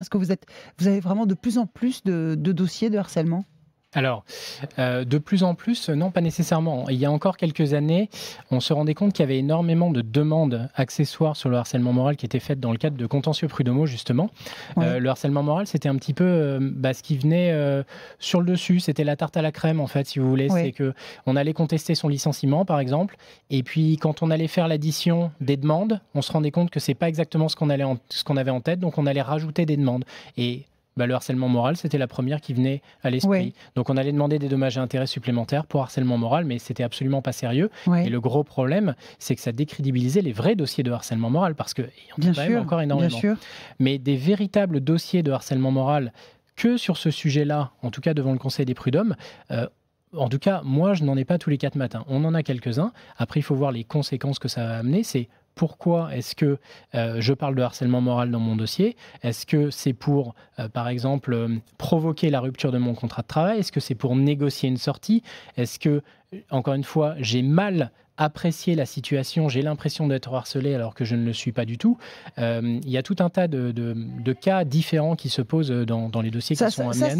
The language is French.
Est-ce que vous avez vraiment de plus en plus de dossiers de harcèlement? Alors, de plus en plus, non, pas nécessairement. Il y a encore quelques années, on se rendait compte qu'il y avait énormément de demandes accessoires sur le harcèlement moral qui étaient faites dans le cadre de contentieux prud'homaux, justement. Oui, Le harcèlement moral, c'était un petit peu ce qui venait sur le dessus. C'était la tarte à la crème, en fait, si vous voulez. C'est oui, que on allait contester son licenciement, par exemple, et puis quand on allait faire l'addition des demandes, on se rendait compte que c'est pas exactement ce qu'on avait en tête, donc on allait rajouter des demandes. Et le harcèlement moral, c'était la première qui venait à oui, l'esprit. Donc on allait demander des dommages et intérêts supplémentaires pour harcèlement moral, mais c'était absolument pas sérieux. Et oui. le gros problème, c'est que ça décrédibilisait les vrais dossiers de harcèlement moral, parce qu'il y en a Bien quand même sûr, encore bien énormément. sûr. Mais des véritables dossiers de harcèlement moral que sur ce sujet-là, en tout cas devant le Conseil des prud'hommes, en tout cas, moi, je n'en ai pas tous les 4 matins. On en a quelques-uns. Après, il faut voir les conséquences que ça va amener. C'est pourquoi est-ce que je parle de harcèlement moral dans mon dossier? Est-ce que c'est pour, par exemple, provoquer la rupture de mon contrat de travail? Est-ce que c'est pour négocier une sortie? Est-ce que, encore une fois, j'ai mal apprécié la situation, j'ai l'impression d'être harcelé alors que je ne le suis pas du tout? Il y a tout un tas de cas différents qui se posent dans les dossiers qui Ça sont ça ça amenés à nous.